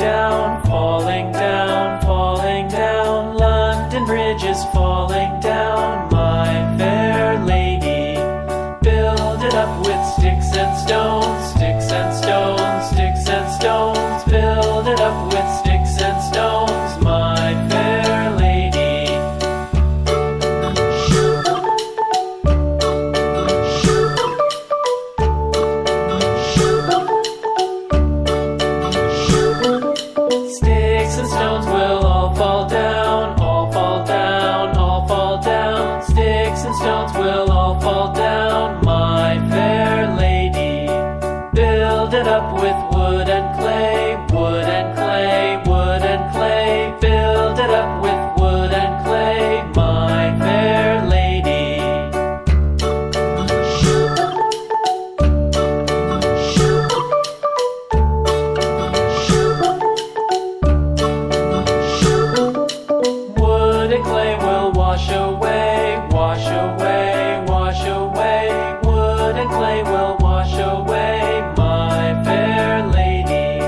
down, falling down, falling down. London Bridge is falling down, my fair lady. Build it up with sticks and stones, sticks and stones, sticks and stones. Build it up with sticks and stones, my fair lady. Sticks and stones will all fall down, all fall down, all fall down. Sticks and stones will all fall down, my fair lady. Build it up with wood and clay, wood and clay, wood and clay. Build it up with wood and clay, my fair lady. Wood and clay will wash away, wash away, wash away. Wood and clay will wash away, my fair lady.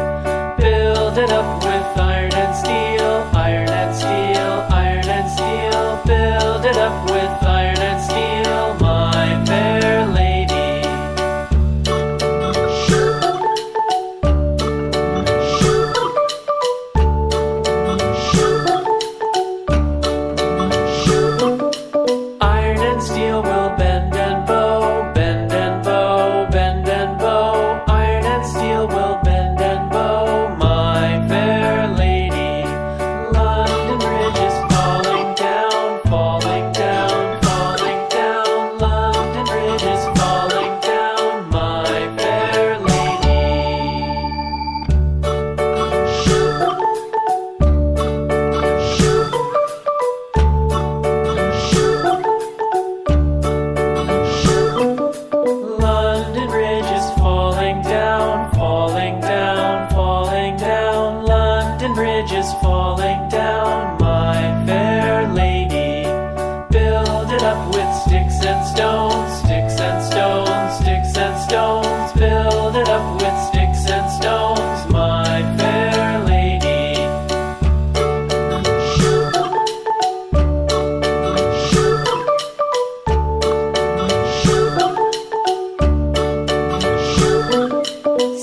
Build it up with iron and steel, iron and steel, iron and steel. Build it up with iron and steel, my fair lady. Iron and steel will bend and bow, bend and bow, bend and bow. Iron and steel will bend and bow, my fair lady. London Bridge is falling down, falling down, falling down. London Bridge is falling down, my fair lady. London Bridge is falling down, falling down, falling down. London Bridge is falling down, my fair lady. Build it up with sticks and stones, sticks and stones, sticks and stones. Build it up with sticks and stones, my fair lady.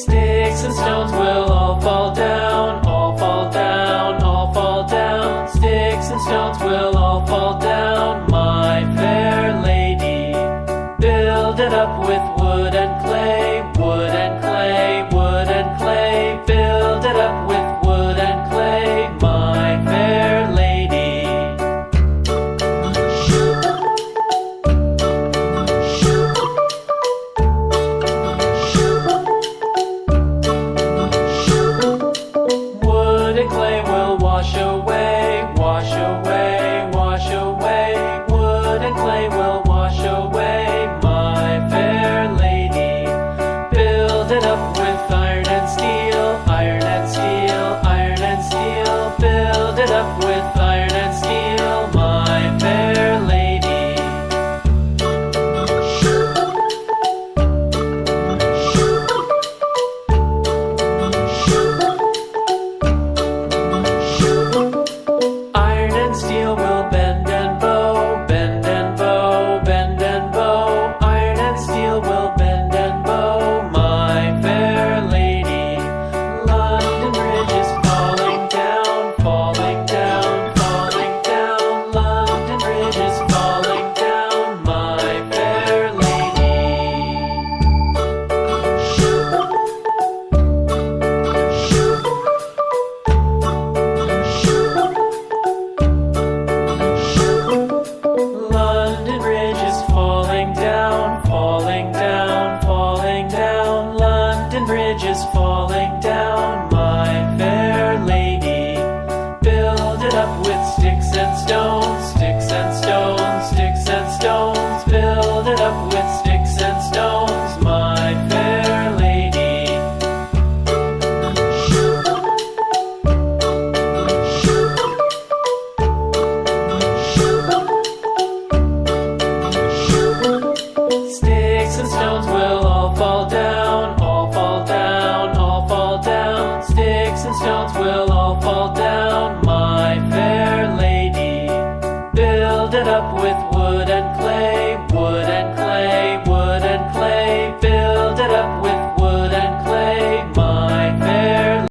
Sticks and stones will all fall down, all fall down, all fall sticks and stones will all fall down.